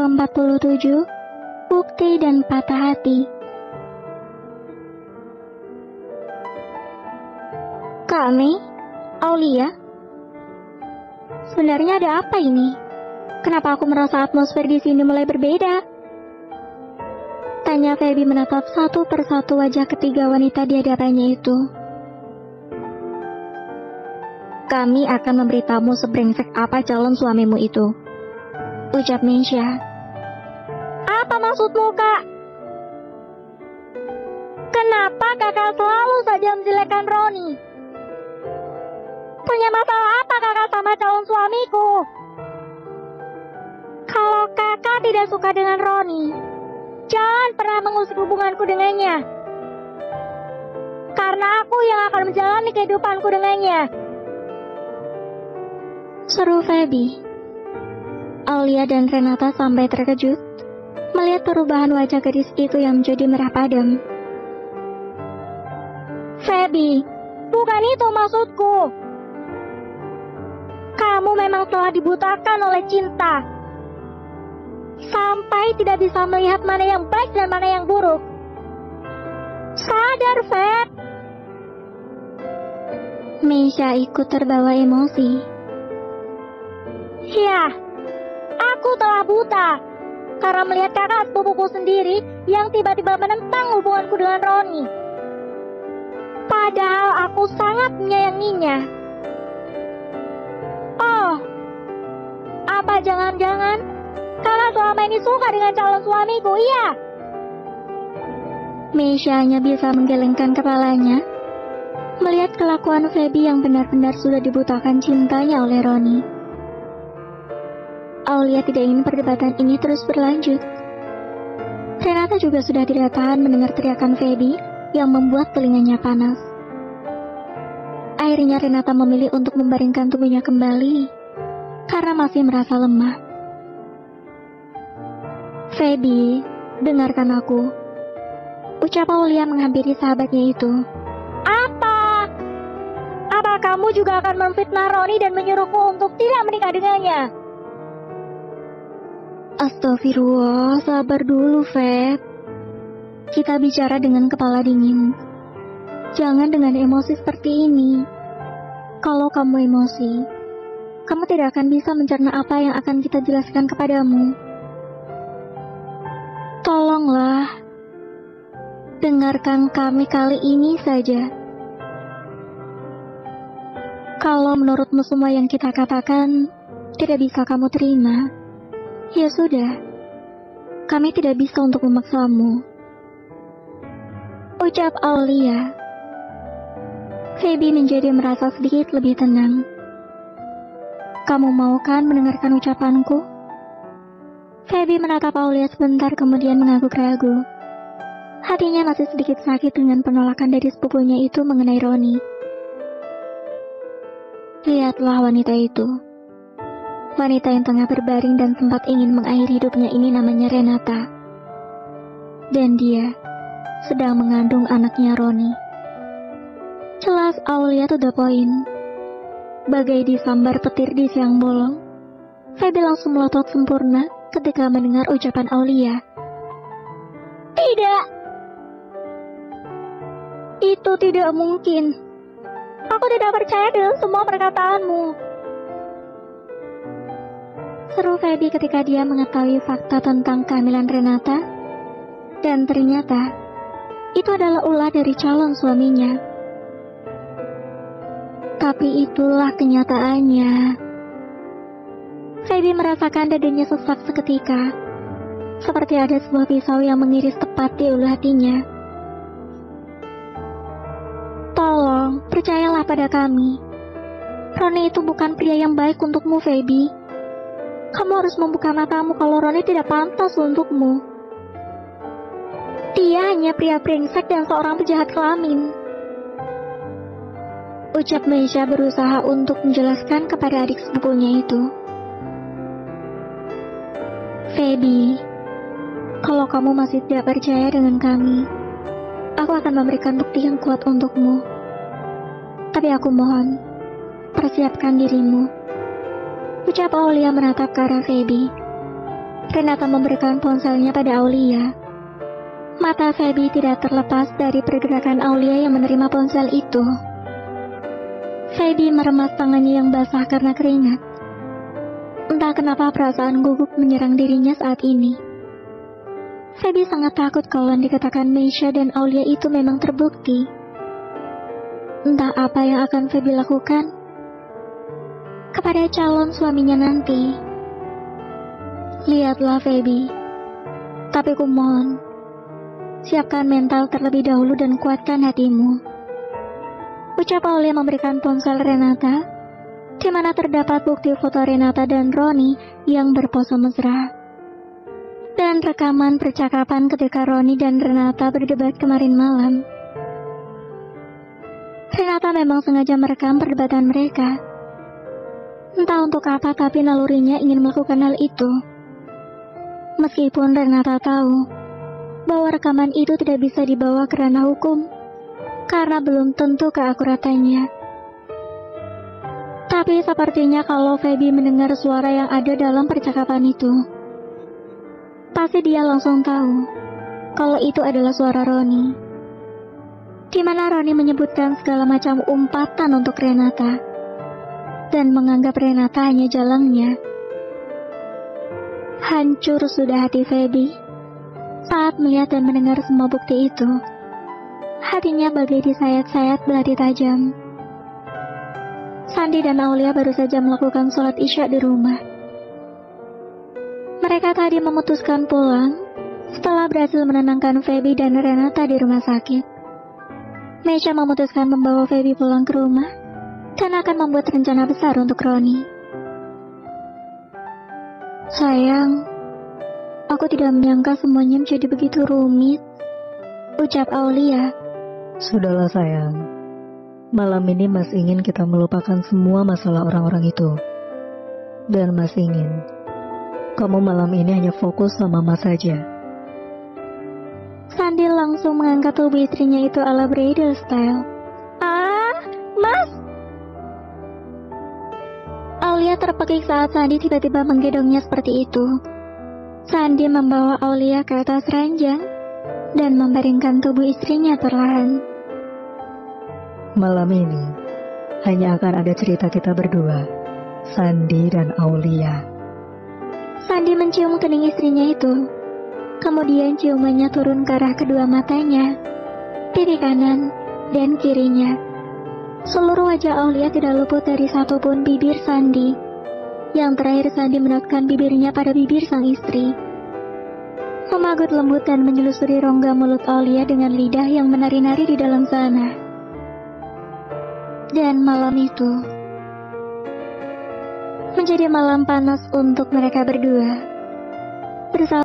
ke-47, Bukti dan Patah Hati. Kami, Aulia? Sebenarnya ada apa ini? Kenapa aku merasa atmosfer di sini mulai berbeda? Tanya Feby menatap satu persatu wajah ketiga wanita di hadapannya itu. Kami akan memberitamu sebrengsek apa calon suamimu itu, ucap Meisha. Apa maksudmu, Kak? Kenapa kakak selalu saja menjelekkan Roni? Punya masalah apa kakak sama calon suamiku? Kalau kakak tidak suka dengan Roni, jangan pernah mengusik hubunganku dengannya. Karena aku yang akan menjalani kehidupanku dengannya, seru Feby. Aulia dan Renata sampai terkejut melihat perubahan wajah gadis itu yang menjadi merah padam. Feby, bukan itu maksudku. Kamu memang telah dibutakan oleh cinta, sampai tidak bisa melihat mana yang baik dan mana yang buruk. Sadar, Feb. Meisha ikut terbawa emosi. Ya, aku telah buta karena melihat kakak sepupuku sendiri yang tiba-tiba menentang hubunganku dengan Roni. Padahal aku sangat menyayanginya. Oh, apa jangan-jangan kakak selama ini suka dengan calon suamiku, iya? Meisha hanya bisa menggelengkan kepalanya melihat kelakuan Feby yang benar-benar sudah dibutakan cintanya oleh Roni. Aulia tidak ingin perdebatan ini terus berlanjut. Renata juga sudah tidak tahan mendengar teriakan Feby yang membuat telinganya panas. Akhirnya Renata memilih untuk membaringkan tubuhnya kembali karena masih merasa lemah. Feby, dengarkan aku, ucap Aulia menghampiri sahabatnya itu. Apa? Apa kamu juga akan memfitnah Roni dan menyuruhku untuk tidak menikah dengannya? Astagfirullah, sabar dulu, Feb. Kita bicara dengan kepala dingin. Jangan dengan emosi seperti ini. Kalau kamu emosi, kamu tidak akan bisa mencerna apa yang akan kita jelaskan kepadamu. Tolonglah, dengarkan kami kali ini saja. Kalau menurutmu semua yang kita katakan tidak bisa kamu terima, ya sudah, kami tidak bisa untuk memaksamu, ucap Aulia. Feby menjadi merasa sedikit lebih tenang. Kamu mau kan mendengarkan ucapanku? Feby menatap Aulia sebentar kemudian mengangguk ragu. Hatinya masih sedikit sakit dengan penolakan dari sepupunya itu mengenai Roni. Lihatlah wanita itu. Wanita yang tengah berbaring dan sempat ingin mengakhiri hidupnya ini namanya Renata. Dan dia sedang mengandung anaknya Roni. Jelas Aulia to the point. Bagai disambar petir di siang bolong, Feby langsung melotot sempurna ketika mendengar ucapan Aulia. Tidak! Itu tidak mungkin. Aku tidak percaya dengan semua perkataanmu, seru Feby ketika dia mengetahui fakta tentang kehamilan Renata. Dan ternyata itu adalah ulah dari calon suaminya. Tapi itulah kenyataannya. Feby merasakan dadanya sesak seketika, seperti ada sebuah pisau yang mengiris tepat di ulu hatinya. Tolong, percayalah pada kami. Roni itu bukan pria yang baik untukmu, Feby. Kamu harus membuka matamu kalau Roni tidak pantas untukmu. Dia hanya pria brengsek dan seorang penjahat kelamin, ucap Meisha berusaha untuk menjelaskan kepada adik sepupunya itu. Feby, kalau kamu masih tidak percaya dengan kami, aku akan memberikan bukti yang kuat untukmu. Tapi aku mohon, persiapkan dirimu, ucap Aulia menatap ke arah Feby. Renata memberikan ponselnya pada Aulia. Mata Feby tidak terlepas dari pergerakan Aulia yang menerima ponsel itu. Feby meremas tangannya yang basah karena keringat. Entah kenapa perasaan gugup menyerang dirinya saat ini. Feby sangat takut kalau yang dikatakan Meisha dan Aulia itu memang terbukti. Entah apa yang akan Feby lakukan kepada calon suaminya nanti. Lihatlah Feby, tapi kumohon, siapkan mental terlebih dahulu dan kuatkan hatimu. Ucap Aulia memberikan ponsel Renata, di mana terdapat bukti foto Renata dan Roni yang berpose mesra, dan rekaman percakapan ketika Roni dan Renata berdebat kemarin malam. Renata memang sengaja merekam perdebatan mereka. Entah untuk apa, tapi nalurinya ingin melakukan hal itu. Meskipun Renata tahu bahwa rekaman itu tidak bisa dibawa ke ranah hukum, karena belum tentu keakuratannya. Tapi sepertinya kalau Feby mendengar suara yang ada dalam percakapan itu, pasti dia langsung tahu kalau itu adalah suara Roni, di mana Roni menyebutkan segala macam umpatan untuk Renata, dan menganggap Renata hanya jalangnya. Hancur sudah hati Feby saat melihat dan mendengar semua bukti itu. Hatinya bagai disayat-sayat belati tajam. Sandi dan Aulia baru saja melakukan sholat isya di rumah. Mereka tadi memutuskan pulang setelah berhasil menenangkan Feby dan Renata di rumah sakit. Meisha memutuskan membawa Feby pulang ke rumah dan akan membuat rencana besar untuk Roni. Sayang, aku tidak menyangka semuanya menjadi begitu rumit, ucap Aulia. Sudahlah sayang, malam ini Mas ingin kita melupakan semua masalah orang-orang itu. Dan Mas ingin kamu malam ini hanya fokus sama Mas saja. Sandi langsung mengangkat tubuh istrinya itu ala bridal style. Mas! Aulia terpekik saat Sandi tiba-tiba menggendongnya seperti itu. Sandi membawa Aulia ke atas ranjang dan membaringkan tubuh istrinya perlahan. Malam ini hanya akan ada cerita kita berdua, Sandi dan Aulia. Sandi mencium kening istrinya itu. Kemudian ciumannya turun ke arah kedua matanya, pipi kanan dan kirinya. Seluruh wajah Aulia tidak luput dari satupun bibir Sandi. Yang terakhir Sandi menodkan bibirnya pada bibir sang istri, memagut lembut dan menyelusuri rongga mulut Aulia dengan lidah yang menari-nari di dalam sana. Dan malam itu menjadi malam panas untuk mereka berdua. Bersama